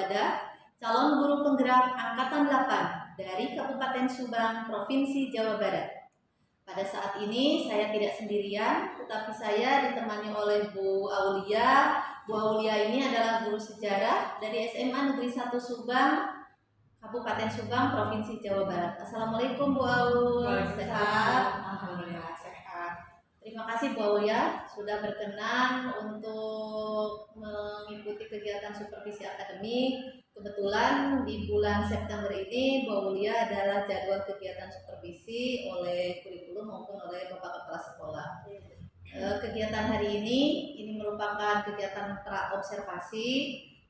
Wada, calon guru penggerak Angkatan 8 dari Kabupaten Subang, Provinsi Jawa Barat. Pada saat ini saya tidak sendirian, tetapi saya ditemani oleh Bu Aulia. Bu Aulia ini adalah guru sejarah dari SMA Negeri 1 Subang, Kabupaten Subang, Provinsi Jawa Barat. Assalamualaikum Bu Aul, sehat? Alhamdulillah sehat. Terima kasih Bu Aulia sudah berkenan untuk mengikuti kegiatan supervisi akademik. Kebetulan di bulan September ini Bu Aulia adalah jadwal kegiatan supervisi oleh kurikulum maupun oleh Bapak Kepala Sekolah. Kegiatan hari ini merupakan kegiatan praobservasi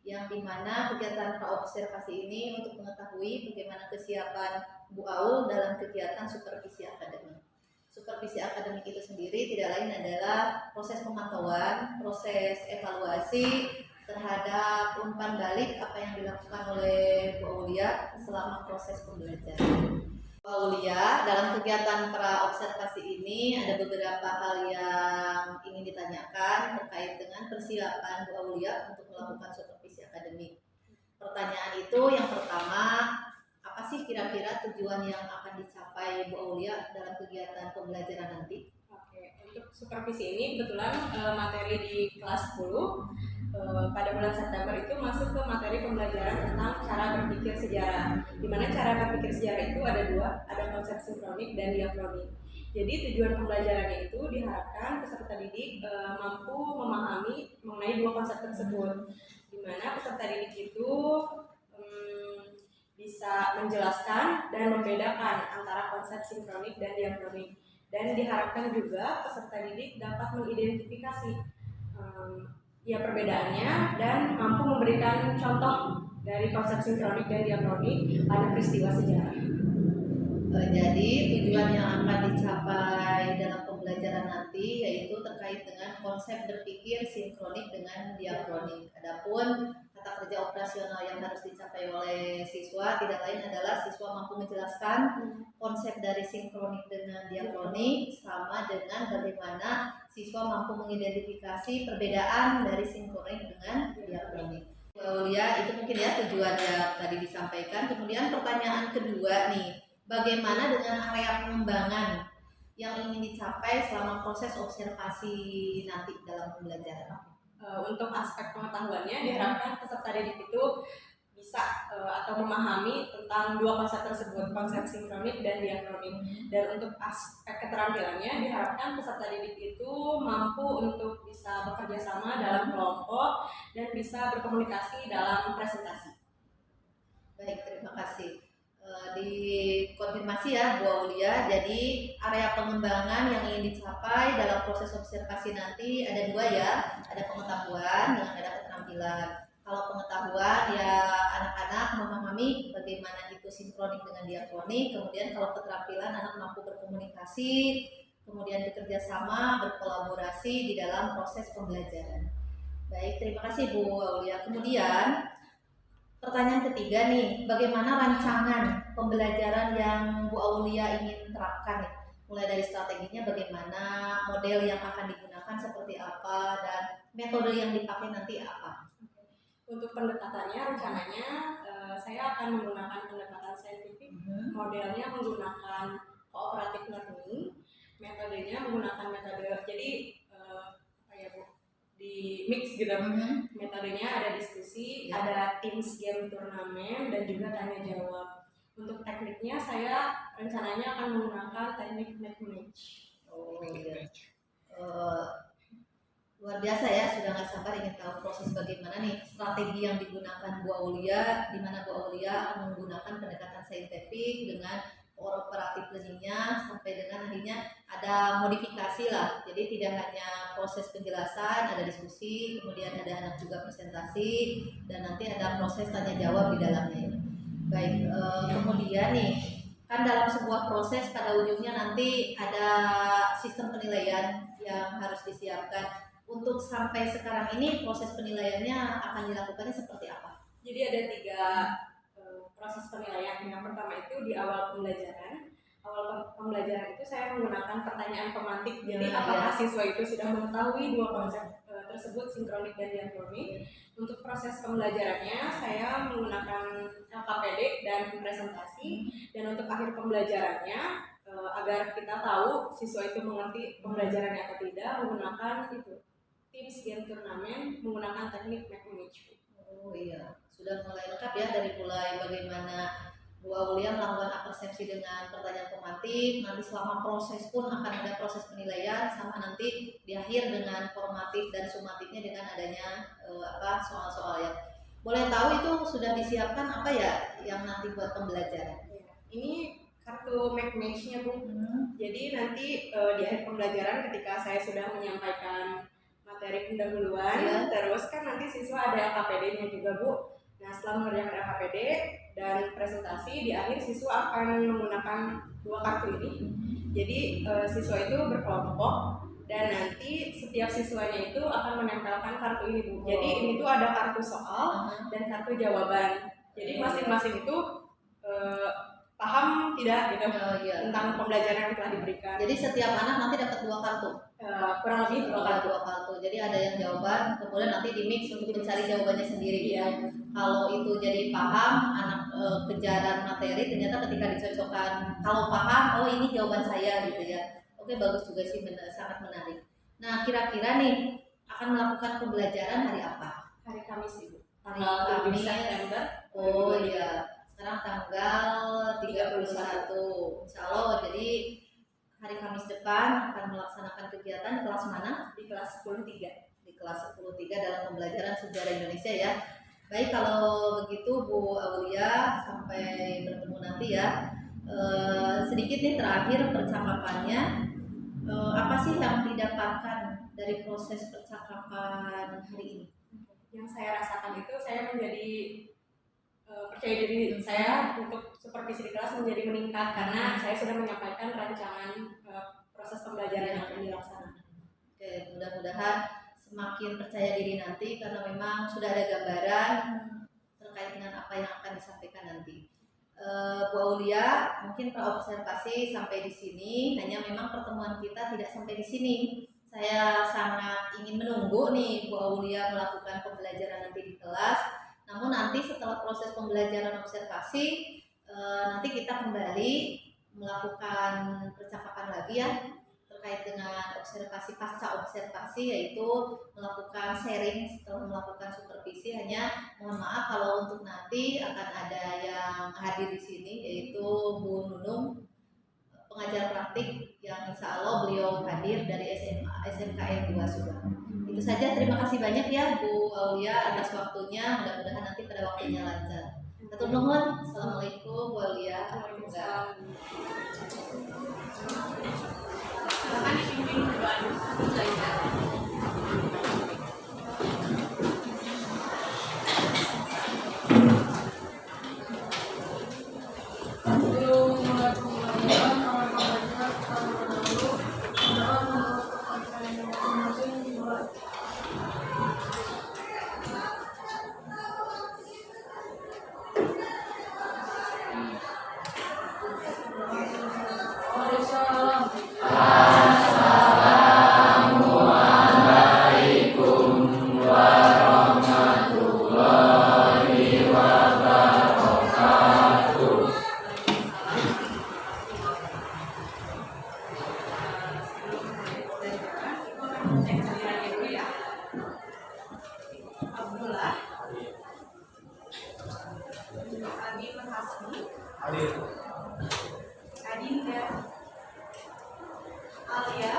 yang dimana kegiatan praobservasi ini untuk mengetahui bagaimana kesiapan Bu Aul dalam kegiatan supervisi akademik. Supervisi akademik itu sendiri tidak lain adalah proses pemantauan, proses evaluasi terhadap umpan balik apa yang dilakukan oleh Bu Aulia selama proses pembelajaran. Bu Aulia, dalam kegiatan praobservasi ini ada beberapa hal yang ingin ditanyakan terkait dengan persiapan Bu Aulia untuk melakukan supervisi akademik. Pertanyaan itu yang pertama, apa sih kira-kira tujuan yang akan dicapai Bu Aulia dalam kegiatan pembelajaran nanti? Oke, untuk supervisi ini kebetulan materi di kelas 10 pada bulan September itu masuk ke materi pembelajaran tentang cara berpikir sejarah. Di mana cara berpikir sejarah itu ada dua, ada konsep sinkronik dan diakronik. Jadi tujuan pembelajarannya itu diharapkan peserta didik mampu memahami mengenai dua konsep tersebut. Di mana peserta didik itu bisa menjelaskan dan membedakan antara konsep sinkronik dan diakronik, dan diharapkan juga peserta didik dapat mengidentifikasi perbedaannya dan mampu memberikan contoh dari konsep sinkronik dan diakronik pada peristiwa sejarah. Jadi tujuan yang akan dicapai dalam pembelajaran nanti yaitu terkait dengan konsep berpikir sinkronik dengan diakronik. Adapun kata kerja operasional yang harus dicapai oleh siswa tidak lain adalah siswa mampu menjelaskan konsep dari sinkronik dengan diakronik sama dengan bagaimana siswa mampu mengidentifikasi perbedaan dari sinkronik dengan diakronik. Ya, itu mungkin ya tujuan yang tadi disampaikan. Kemudian pertanyaan kedua nih, bagaimana dengan area pengembangan yang ingin dicapai selama proses observasi nanti dalam pembelajaran? Untuk aspek pengetahuannya diharapkan peserta didik itu bisa atau memahami tentang dua konsep tersebut, konsep sinkronik dan diakronik. Dan untuk aspek keterampilannya diharapkan peserta didik itu mampu untuk bisa bekerja sama dalam kelompok dan bisa berkomunikasi dalam presentasi. Baik, terima kasih. Dikonfirmasi ya Bu Aulia, jadi area pengembangan yang ingin dicapai dalam proses observasi nanti ada dua ya, ada pengetahuan dengan ada keterampilan. Kalau pengetahuan ya anak-anak memahami bagaimana itu sinkronik dengan diakronik, kemudian kalau keterampilan anak mampu berkomunikasi, kemudian bekerja sama, berkolaborasi di dalam proses pembelajaran. Baik, terima kasih Bu Aulia. Kemudian pertanyaan ketiga nih, bagaimana rancangan pembelajaran yang Bu Aulia ingin terapkan nih? Mulai dari strateginya bagaimana, model yang akan digunakan seperti apa, dan metode yang dipakai nanti apa? Untuk pendekatannya, rencananya saya akan menggunakan pendekatan saintifik, modelnya menggunakan cooperative learning, metodenya menggunakan metode, jadi di mix gitu. Metodenya ada diskusi, ada teams game turnamen, dan juga tanya jawab. Untuk tekniknya saya rencananya akan menggunakan teknik match. Luar biasa ya, sudah nggak sabar ingin tahu proses bagaimana nih strategi yang digunakan Bu Aulia, di mana Bu Aulia akan menggunakan pendekatan saintifik dengan cooperative learning-nya sampai dengan akhirnya ada modifikasi lah. Jadi tidak hanya proses penjelasan, ada diskusi, kemudian ada anak juga presentasi, dan nanti ada proses tanya jawab di dalamnya. Baik, kemudian nih kan dalam sebuah proses pada ujungnya nanti ada sistem penilaian yang harus disiapkan. Untuk sampai sekarang ini proses penilaiannya akan dilakukannya seperti apa? Jadi ada 3 proses penilaian. Yang pertama itu di awal pembelajaran. Awal pembelajaran itu saya menggunakan pertanyaan pemantik. Jadi apakah siswa itu sudah mengetahui dua konsep tersebut sinkronik dan diakronik. Untuk proses pembelajarannya saya menggunakan LKPD dan presentasi, dan untuk akhir pembelajarannya agar kita tahu siswa itu mengerti pembelajarannya atau tidak, menggunakan itu Teams game turnamen menggunakan teknik McManage. Oh iya, sudah mulai lengkap ya, dari mulai bagaimana Bu Aulia melakukan persepsi dengan pertanyaan formatif, nanti selama proses pun akan ada proses penilaian, sama nanti di akhir dengan formatif dan sumatifnya dengan adanya soal-soal ya. Boleh tahu itu sudah disiapkan apa ya yang nanti buat pembelajaran? Ini kartu McManage-nya Bu. Jadi nanti di akhir pembelajaran ketika saya sudah menyampaikan materi pendahuluan, terus kan nanti siswa ada LKPD-nya juga Bu. Nah setelah mengerjakan LKPD dan presentasi, di akhir siswa akan menggunakan 2 kartu ini. Jadi siswa itu berkelompok dan nanti setiap siswanya itu akan menempelkan kartu ini Bu. Jadi ini tuh ada kartu soal dan kartu jawaban. Jadi masing-masing itu paham tidak gitu tentang pembelajaran yang telah diberikan. Jadi setiap anak nanti dapat 2 kartu. Kurang lebih 2 kartu. Jadi ada yang jawaban, kemudian nanti di mix untuk mencari jawabannya sendiri. Kalau itu jadi paham, anak kejaran materi, ternyata ketika dicocokkan, kalau paham, oh ini jawaban saya gitu ya. Oke, bagus juga sih, sangat menarik. Nah, kira-kira nih akan melakukan pembelajaran hari apa? Hari Kamis Ibu. Tanggal Kamis September. Oh iya. Sekarang tanggal 31. Insya Allah, jadi hari Kamis depan akan melaksanakan kegiatan di kelas mana? Di kelas 10-3. Di kelas 10-3 dalam pembelajaran sejarah Indonesia ya. Baik, kalau begitu Bu Aulia, sampai bertemu nanti ya. Sedikit nih terakhir percakapannya, apa sih yang didapatkan dari proses percakapan hari ini? Yang saya rasakan itu saya menjadi percaya diri saya untuk supervisi di kelas menjadi meningkat karena saya sudah menyampaikan rancangan proses pembelajaran yang akan dilaksanakan. Oke, mudah-mudahan semakin percaya diri nanti karena memang sudah ada gambaran terkait dengan apa yang akan disampaikan nanti. Bu Aulia, mungkin observasi sampai di sini, hanya memang pertemuan kita tidak sampai di sini. Saya sangat ingin menunggu nih Bu Aulia melakukan pembelajaran nanti di kelas. Namun nanti setelah proses pembelajaran observasi, nanti kita kembali melakukan percakapan lagi ya terkait dengan observasi pasca observasi, yaitu melakukan sharing setelah melakukan supervisi. Hanya mohon maaf kalau untuk nanti akan ada yang hadir di sini, yaitu Bu Nunung, pengajar praktik yang insya Allah beliau hadir dari SMKN 2 Subang. Itu saja, terima kasih banyak ya Bu Aulia atas waktunya, mudah-mudahan nanti pada waktunya lancar. Hatur nuhun. Assalamualaikum Bu Aulia. Silakan dipimpin doa. Adinda, Alia,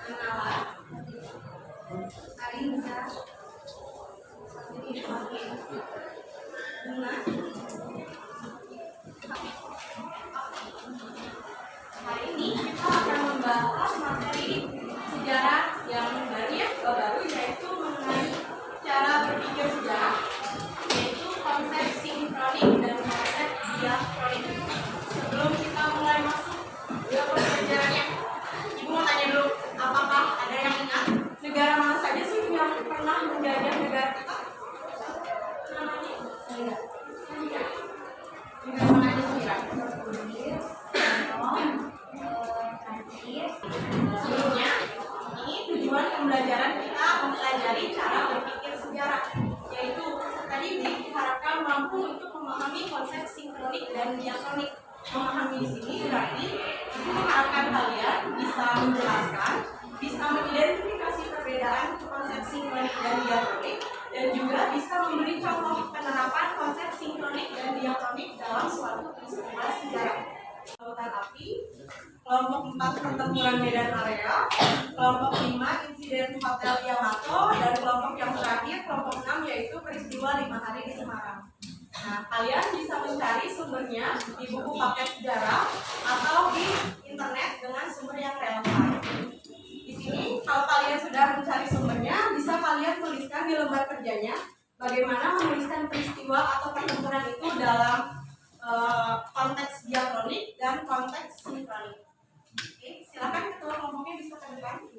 Anala, Arinza, Bunga. Hari ini kita akan membahas materi sejarah yang baru yaitu mengenai cara berpikir sejarah, yaitu konsep sinkronik dan konsep diakronik. Sebelum kita mulai masuk ke pembelajarannya, Ibu mau tanya dulu, apakah ada yang ingat negara mana saja sih yang pernah menjajah negara kita? Namanya? Saya. Negara mana aja kira? sinkronik dan diakronik. Memahami di sini berarti itu mengharapkan kalian bisa menjelaskan, bisa mengidentifikasi perbedaan konsep sinkronik dan diakronik, dan juga bisa memberi contoh penerapan konsep sinkronik dan diakronik dalam suatu peristiwa sejarah. Lautan api, kelompok 4 pertempuran Medan Area, kelompok 5 insiden Hotel Yamato, dan kelompok yang terakhir, kelompok 6 yaitu peristiwa 5 hari di Semarang. Nah, kalian bisa mencari sumbernya di buku paket sejarah atau di internet dengan sumber yang relevan. Di sini, kalau kalian sudah mencari sumbernya, bisa kalian tuliskan di lembar kerjanya bagaimana menuliskan peristiwa atau pertempuran itu dalam konteks diakronik dan konteks sinkronik. Oke, silakan ketua kelompoknya bisa ke depan.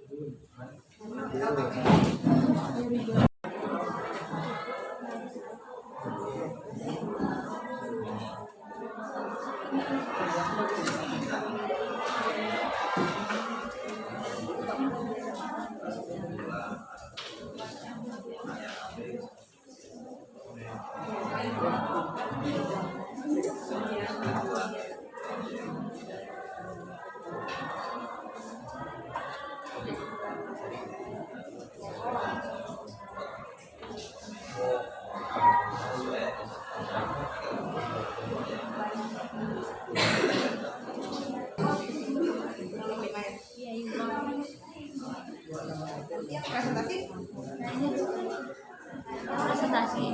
Presentasi.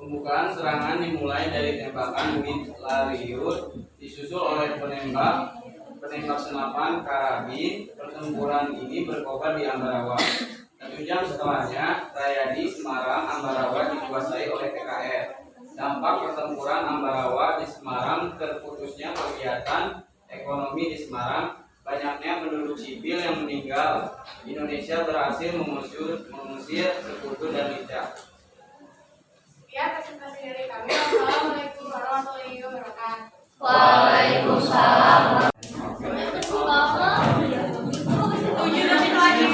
Pembukaan serangan dimulai dari tembakan mitrailleur disusul oleh penembak senapan karabin. Pertempuran ini berkobar di Ambarawa. 1 jam setelahnya, Rayadi, Semarang, Ambarawa dikuasai oleh TKR. Dampak pertempuran Ambarawa di Semarang, terputusnya kegiatan ekonomi di Semarang, banyaknya penduduk sipil yang meninggal. Indonesia berhasil mengusir sekutu dan lidah. Ya, presentasi dari kami. Assalamualaikum warahmatullahi wabarakatuh. Waalaikumsalam. Tujuh detik lagi.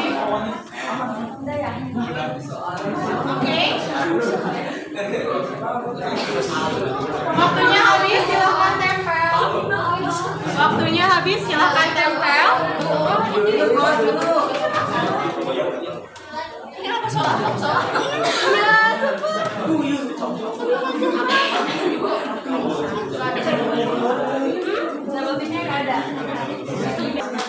Oke. Waktunya habis, silakan tempel. Waktunya habis, silakan tempel. Ini apa soal? Ya, super. Jawabannya nggak ada. Itu jawaban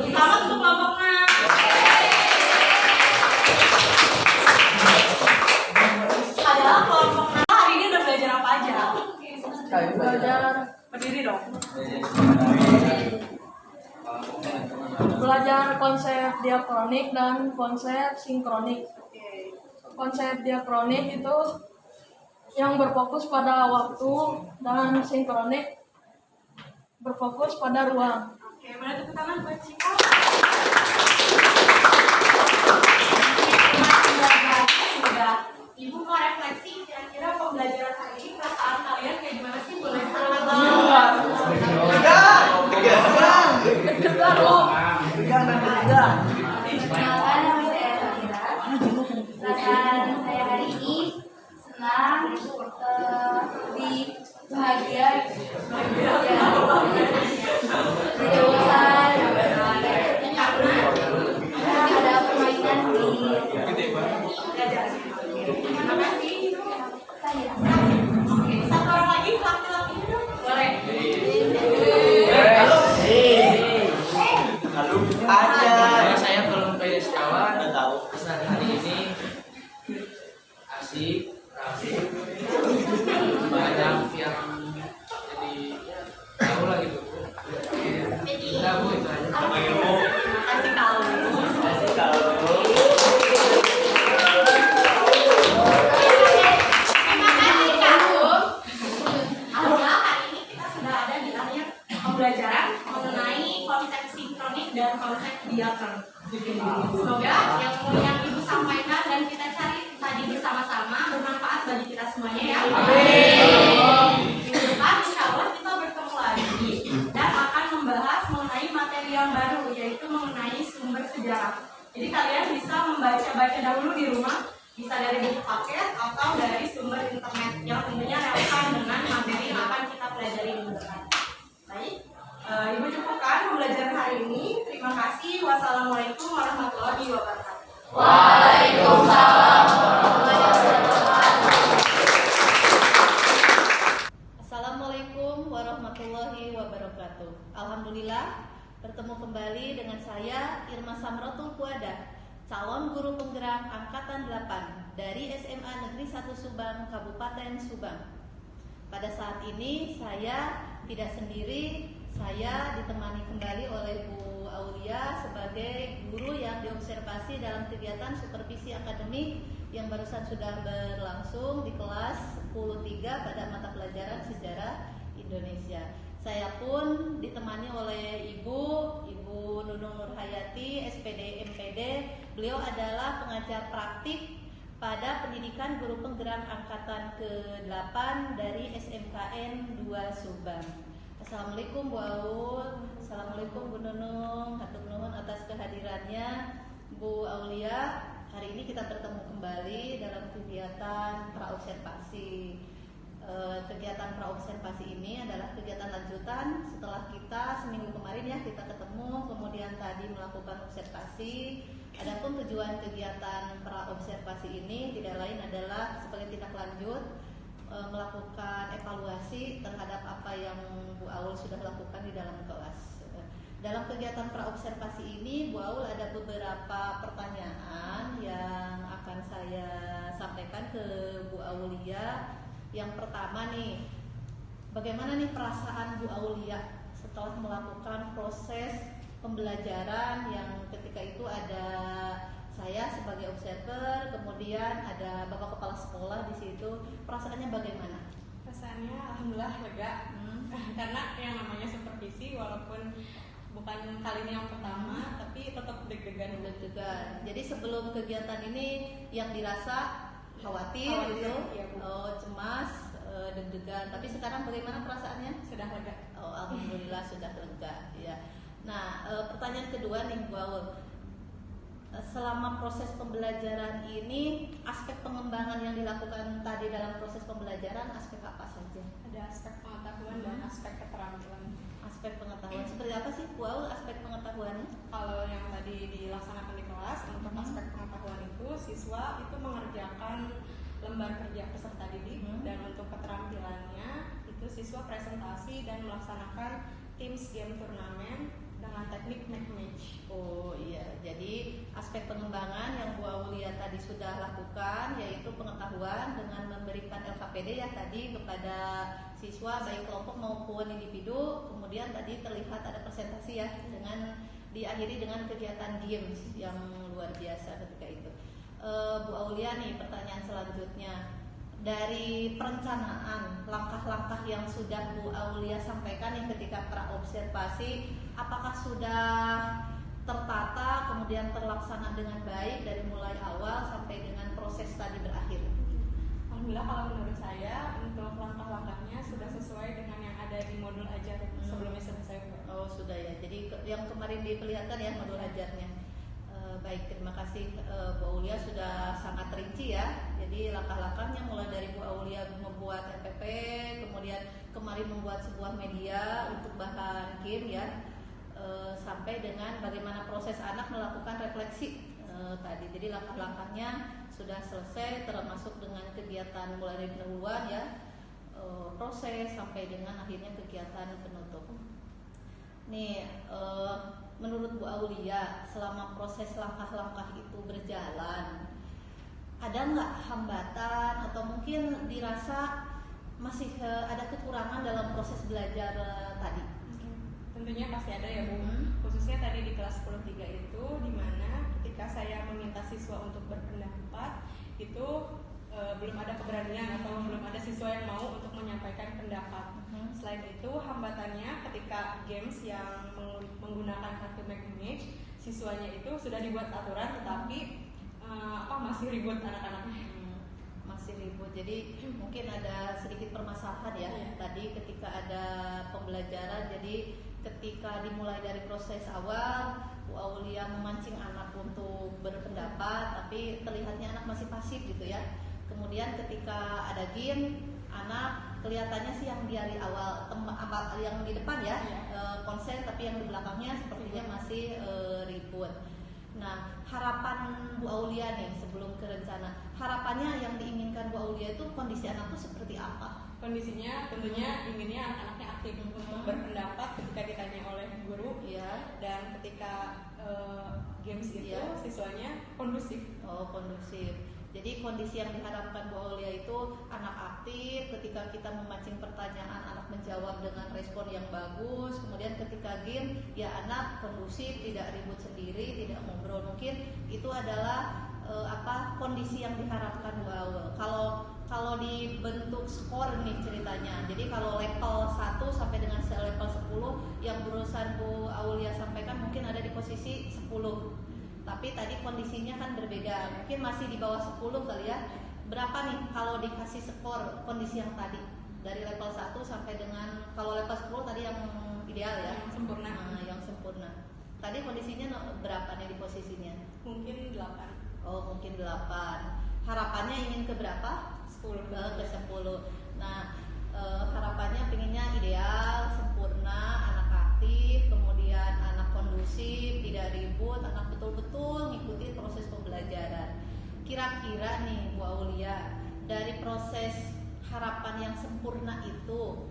Selamat untuk kelompok 6. Adalah kelompok 6 hari ini udah belajar apa aja? Berdiri dong. Belajar konsep diakronik dan konsep sinkronik. Konsep diakronik itu yang berfokus pada waktu dan sinkronik berfokus pada ruang. Oke, boleh tepuk tangan buat Cika. Sudah. Ibu mau refleksi kira-kira pembelajaran hari ini perasaan kalian kayak gimana sih? Boleh sangat banget. mengenai konsep sinkronik dan konsep diakron. Semoga yang Ibu sampaikan dan kita cari tadi bersama-sama bermanfaat bagi kita semuanya ya. Minggu depan insya Allah kita bertemu lagi dan akan membahas mengenai materi yang baru, yaitu mengenai sumber sejarah. Jadi kalian bisa membaca-baca dahulu di rumah, bisa dari buku paket atau dari sumber internet yang tentunya relevan dengan materi yang akan kita pelajari minggu depan. Baik, Ibu cukupkan pembelajaran hari ini. Terima kasih. Wassalamualaikum warahmatullahi wabarakatuh. Waalaikumsalam warahmatullahi wabarakatuh. Assalamualaikum warahmatullahi wabarakatuh. Alhamdulillah bertemu kembali dengan saya Irma Samrotul Puada, calon guru penggerak angkatan 8 dari SMA Negeri 1 Subang, Kabupaten Subang. Pada saat ini saya tidak sendiri, saya ditemani kembali oleh Bu Aulia sebagai guru yang diobservasi dalam kegiatan supervisi akademik yang barusan sudah berlangsung di kelas 10-3 pada mata pelajaran Sejarah Indonesia. Saya pun ditemani oleh Ibu Nunung Nurhayati, SPD MPD. Beliau adalah pengajar praktik pada pendidikan guru penggerak angkatan ke-8 dari SMKN 2 Subang. Assalamualaikum Bu Aul, Assalamualaikum Bu Nunung, hatur nuhun atas kehadirannya. Bu Aulia, hari ini kita bertemu kembali dalam kegiatan praobservasi. Kegiatan praobservasi ini adalah kegiatan lanjutan setelah kita seminggu kemarin ya kita ketemu, kemudian tadi melakukan observasi. Adapun tujuan kegiatan praobservasi ini tidak lain adalah sebagai tindak lanjut melakukan evaluasi terhadap apa yang Bu Aul sudah lakukan di dalam kelas. Dalam kegiatan praobservasi ini Bu Aul ada beberapa pertanyaan yang akan saya sampaikan ke Bu Aulia. Yang pertama nih, bagaimana nih perasaan Bu Aulia setelah melakukan proses pembelajaran yang ketika itu ada saya sebagai observer, kemudian ada Bapak Kepala Sekolah di situ, perasaannya bagaimana? Perasaannya alhamdulillah lega, karena yang namanya supervisi walaupun bukan kali ini yang pertama, tapi tetap deg-degan. Jadi sebelum kegiatan ini yang dirasa khawatir gitu, iya, Bu. Cemas, deg-degan. Tapi sekarang bagaimana perasaannya? Sudah lega. Alhamdulillah sudah lega. Ya. Nah, pertanyaan kedua nih Bu Aul. Selama proses pembelajaran ini, aspek pengembangan yang dilakukan tadi dalam proses pembelajaran, aspek apa saja? Ada aspek pengetahuan dan aspek keterampilan. Aspek pengetahuan seperti apa sih Bu Aul aspek pengetahuannya? Kalau yang tadi dilaksanakan di kelas, untuk aspek pengetahuan itu siswa itu mengerjakan lembar kerja peserta didik, dan untuk keterampilannya itu siswa presentasi dan melaksanakan Teams game turnamen dengan teknik match. Oh iya, jadi aspek pengembangan yang Bu Aulia tadi sudah lakukan yaitu pengetahuan dengan memberikan LKPD ya tadi kepada siswa baik kelompok maupun individu. Kemudian tadi terlihat ada presentasi ya dengan diakhiri dengan kegiatan games yang luar biasa ketika itu. Bu Aulia nih pertanyaan selanjutnya. Dari perencanaan langkah-langkah yang sudah Bu Aulia sampaikan nih ketika praobservasi, apakah sudah tertata kemudian terlaksana dengan baik dari mulai awal sampai dengan proses tadi berakhir? Alhamdulillah kalau menurut saya untuk langkah-langkahnya sudah sesuai dengan yang ada di modul ajar sebelumnya selesai. Oh sudah ya, jadi yang kemarin diperlihatkan ya modul ajarnya. Baik, terima kasih Bu Aulia sudah sangat rinci ya. Jadi langkah-langkahnya mulai dari Bu Aulia membuat RPP, kemudian kemarin membuat sebuah media untuk bahan game ya, sampai dengan bagaimana proses anak melakukan refleksi tadi. Jadi langkah-langkahnya sudah selesai, termasuk dengan kegiatan mulai dari pendahuluan ya, proses sampai dengan akhirnya kegiatan penutup. Nih, menurut Bu Aulia, selama proses langkah-langkah itu berjalan, ada nggak hambatan atau mungkin dirasa masih ada kekurangan dalam proses belajar tadi? Tentunya pasti ada ya Bu. Khususnya tadi di kelas 10-3 itu, di mana ketika saya meminta siswa untuk berpendapat, itu belum ada keberanian atau belum ada siswa yang mau untuk menyampaikan pendapat. Selain itu, hambatannya ketika games yang menggunakan kartu Make Image, siswanya itu sudah dibuat aturan, tetapi masih ribut anak-anaknya. Masih ribut. Jadi mungkin ada sedikit permasalahan ya. Tadi ketika ada pembelajaran, jadi ketika dimulai dari proses awal, Bu Aulia memancing anak untuk berpendapat, tapi terlihatnya anak masih pasif gitu ya. Kemudian ketika ada game, anak kelihatannya sih yang dari awal yang di depan ya konsen, tapi yang di belakangnya sepertinya masih ribut. Nah, harapan Bu Aulia nih sebelum ke rencana, harapannya yang diinginkan Bu Aulia itu kondisi anak itu seperti apa? Kondisinya tentunya inginnya anak-anaknya aktif untuk berpendapat ketika ditanya oleh guru, dan ketika games itu siswanya kondusif. Oh, kondusif. Jadi kondisi yang diharapkan Bu Aulia itu anak aktif, ketika kita memancing pertanyaan anak menjawab dengan respon yang bagus, kemudian ketika game ya anak kondusif, tidak ribut sendiri, tidak ngobrol. Mungkin itu adalah kondisi yang diharapkan Bu Aulia. Kalau dibentuk skor nih ceritanya. Jadi kalau level 1 sampai dengan level 10 yang berurusan Bu Aulia sampaikan mungkin ada di posisi 10. Tapi tadi kondisinya kan berbeda, mungkin masih di bawah 10 kali ya. Berapa nih kalau dikasih skor kondisi yang tadi? Dari level 1 sampai dengan, kalau level 10 tadi yang ideal ya? Yang sempurna. Nah, yang sempurna. Tadi kondisinya berapa nih di posisinya? Mungkin 8. Oh, mungkin 8. Harapannya ingin ke berapa? 10. Ke 10. Nah, harapannya pinginnya ideal, sempurna, anak aktif, kemudian anak kondusif, tidak ribut, anak betul-betul ngikutin proses pembelajaran. Kira-kira nih Bu Aulia, dari proses harapan yang sempurna itu,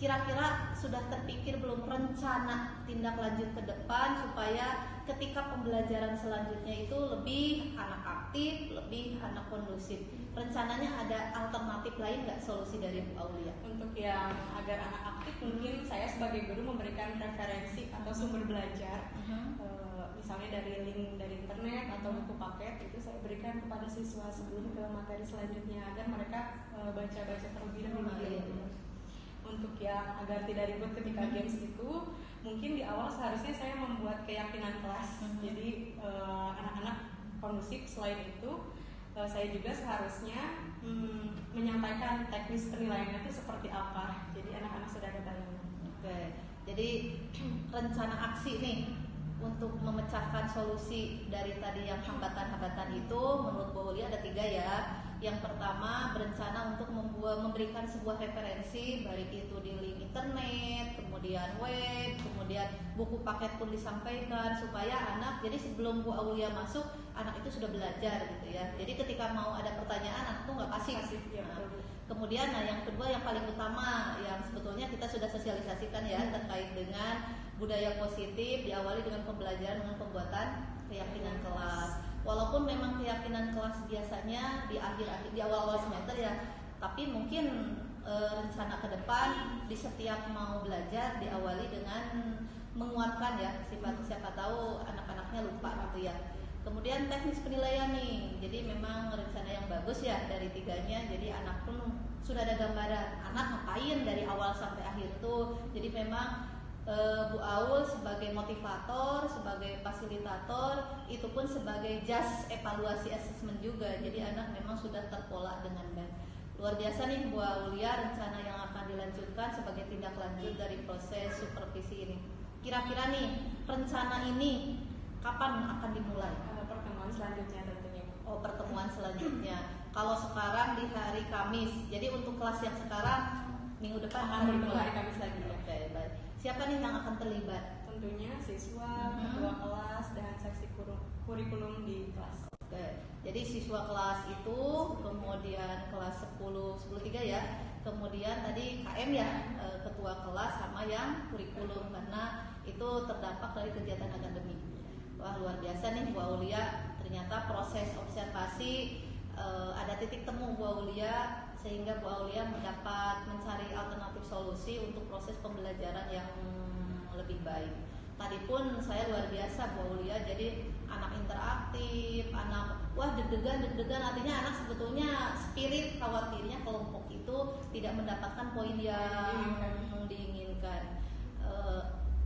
kira-kira sudah terpikir belum rencana tindak lanjut ke depan supaya ketika pembelajaran selanjutnya itu lebih anak aktif, lebih anak kondusif? Rencananya ada alternatif lain nggak solusi dari Bu Aulia? Untuk yang agar anak aktif, mungkin saya sebagai guru memberikan referensi atau sumber belajar, misalnya dari link dari internet atau buku paket, itu saya berikan kepada siswa sebelum ke materi selanjutnya agar mereka baca-baca terlebih dahulu. Untuk yang agar tidak ribut ketika games itu, mungkin di awal seharusnya saya membuat keyakinan kelas. Jadi anak-anak kondusif. Selain itu saya juga seharusnya menyampaikan teknis penilaiannya itu seperti apa. Jadi anak-anak sudah ada bayangan. Oke. Jadi rencana aksi nih untuk memecahkan solusi dari tadi yang hambatan-hambatan itu menurut Bu Aulia ada 3 ya. Yang pertama, berencana untuk memberikan sebuah referensi, baik itu di link internet, kemudian web, kemudian buku paket pun disampaikan supaya anak, jadi sebelum Bu Aulia masuk, anak itu sudah belajar gitu ya. Jadi ketika mau ada pertanyaan, anak tuh nggak pasif. Kemudian yang kedua yang paling utama yang sebetulnya kita sudah sosialisasikan ya terkait dengan budaya positif, diawali dengan pembelajaran dengan pembuatan keyakinan kelas. Walaupun memang keyakinan kelas biasanya di awal-awal semester ya, tapi mungkin rencana ke depan di setiap mau belajar diawali dengan menguatkan ya, siapa tahu anak-anaknya lupa gitu ya. Kemudian teknis penilaian nih, jadi memang rencana yang bagus ya dari 3-nya, jadi anak pun sudah ada gambaran anak ngapain dari awal sampai akhir tuh. Jadi memang Bu Aul sebagai motivator, sebagai fasilitator, itu pun sebagai just evaluasi assessment juga. Jadi anak memang sudah terpola dengan baik. Luar biasa nih Bu Aulia rencana yang akan dilanjutkan sebagai tindak lanjut dari proses supervisi ini. Kira-kira nih rencana ini kapan akan dimulai? Pertemuan selanjutnya tentunya. Oh, pertemuan selanjutnya. Kalau sekarang di hari Kamis, jadi untuk kelas yang sekarang minggu depan akan dimulai hari Kamis lagi ya. Oke, baik. Siapa nih yang akan terlibat? Tentunya siswa, ketua kelas, dan seksi kurikulum di kelas. Oke, jadi siswa kelas itu, kemudian kelas 10-3 ya, kemudian tadi KM ya, ketua kelas sama yang kurikulum, karena itu terdampak dari kegiatan akademik. Wah, luar biasa nih Bu Aulia, ternyata proses observasi ada titik temu Bu Aulia sehingga Bu Aulia mendapat mencari alternatif solusi untuk proses pembelajaran yang lebih baik. tadi pun saya luar biasa Bu Aulia, jadi anak interaktif, anak wah deg-degan, artinya anak sebetulnya spirit khawatirnya kelompok itu tidak mendapatkan poin yang diinginkan.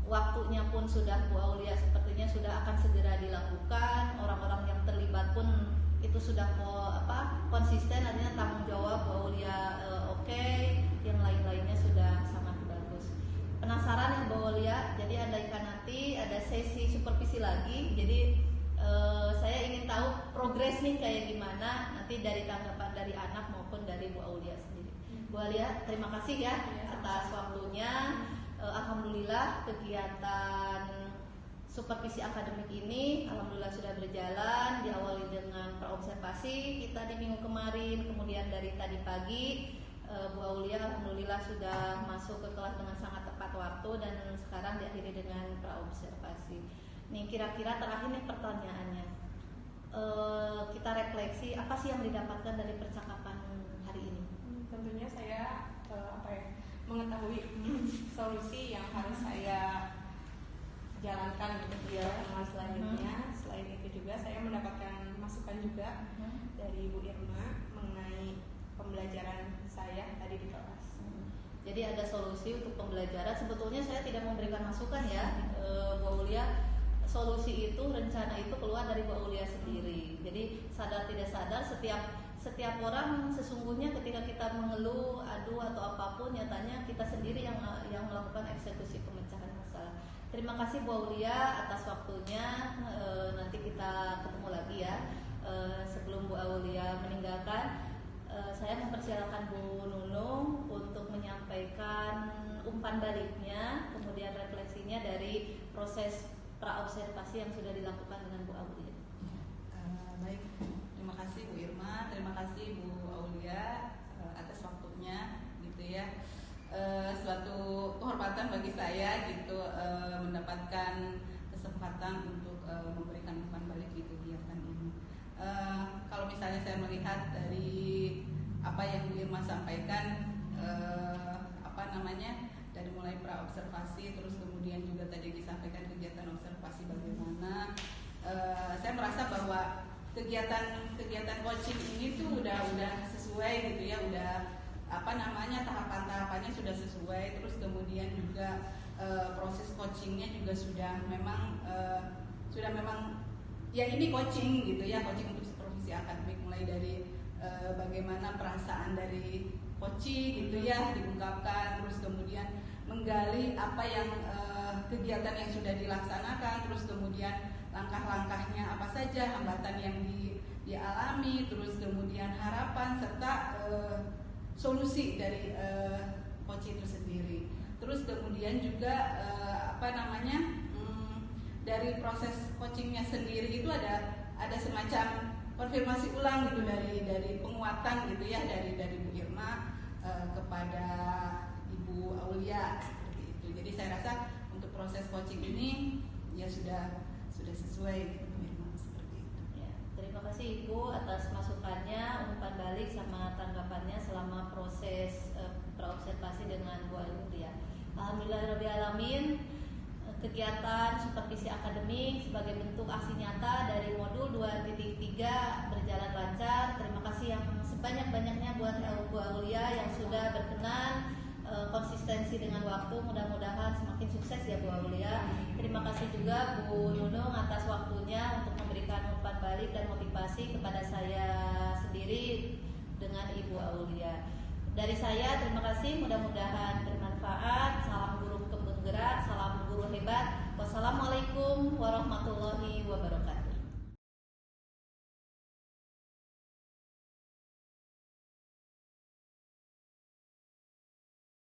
Waktunya pun sudah Bu Aulia sepertinya sudah akan segera dilakukan, orang-orang yang terlibat pun itu sudah konsisten, artinya tanggung jawab Bu Aulia oke, yang lain-lainnya sudah sangat bagus. Penasaran ya Bu Aulia, jadi andaikan nanti ada sesi supervisi lagi, jadi saya ingin tahu progres nih kayak gimana nanti dari tanggapan dari anak maupun dari Bu Aulia sendiri. Bu Aulia, terima kasih ya atas waktunya. Alhamdulillah kegiatan supervisi akademik ini alhamdulillah sudah berjalan, diawali dengan praobservasi kita di minggu kemarin, kemudian dari tadi pagi Bu Aulia alhamdulillah sudah masuk ke kelas dengan sangat tepat waktu dan sekarang diakhiri dengan praobservasi. Nih kira-kira terakhir nih pertanyaannya, kita refleksi apa sih yang didapatkan dari percakapan hari ini? Tentunya saya mengetahui solusi yang harus saya jalankan gitu ya pertemuan selanjutnya. Selain itu juga saya mendapatkan masukan juga dari Bu Irma mengenai pembelajaran saya tadi di kelas. Jadi ada solusi untuk pembelajaran. Sebetulnya saya tidak memberikan masukan ya, Bu Aulia. Solusi itu, rencana itu keluar dari Bu Aulia sendiri. Jadi sadar tidak sadar setiap orang sesungguhnya ketika kita mengeluh, adu atau apapun, nyatanya kita sendiri yang melakukan eksekusi pemecahan masalah. Terima kasih Bu Aulia atas waktunya. Nanti kita ketemu lagi ya. Sebelum Bu Aulia meninggalkan, saya mempersilakan Bu Nunung untuk menyampaikan umpan baliknya, kemudian refleksinya dari proses praobservasi yang sudah dilakukan dengan Bu Aulia. Baik, terima kasih Bu Irma, terima kasih Bu Aulia atas waktunya gitu ya. Suatu kehormatan bagi saya gitu mendapatkan kesempatan untuk memberikan umpan balik di kegiatan ini. Kalau misalnya saya melihat dari apa yang Bu Irma sampaikan, dari mulai praobservasi, terus kemudian juga tadi disampaikan kegiatan observasi bagaimana, saya merasa bahwa kegiatan coaching ini tuh udah sesuai gitu ya, udah tahapan-tahapannya sudah sesuai, terus kemudian juga proses coachingnya juga sudah memang ya ini coaching gitu ya, coaching untuk supervisi akademik, mulai dari bagaimana perasaan dari coaching gitu ya diungkapkan, terus kemudian menggali apa yang kegiatan yang sudah dilaksanakan, terus kemudian langkah-langkahnya apa saja, hambatan yang dialami, terus kemudian harapan serta solusi dari coaching itu sendiri. Terus kemudian juga dari proses coachingnya sendiri itu ada semacam konfirmasi ulang gitu dari penguatan gitu ya dari Bu Irma kepada Ibu Aulia seperti itu. Jadi saya rasa untuk proses coaching ini ya sudah sesuai gitu Bu Irma seperti itu. Ya, terima kasih Ibu atas masukannya, umpan balik sama tanggapannya selama proses praobservasi dengan Bu Aulia. Alhamdulillahirrahmanirrahim. Kegiatan supervisi akademik sebagai bentuk aksi nyata dari modul 2.3 berjalan lancar. Terima kasih yang sebanyak-banyaknya buat Bu Aulia yang sudah berkenan konsistensi dengan waktu. Mudah-mudahan semakin sukses ya Bu Aulia. Terima kasih juga Bu Nunung atas waktunya untuk memberikan umpan balik dan motivasi kepada saya sendiri dengan Ibu Aulia. Dari saya terima kasih, mudah-mudahan bermanfaat. Salam guru penggerak, salam guru hebat. Wassalamualaikum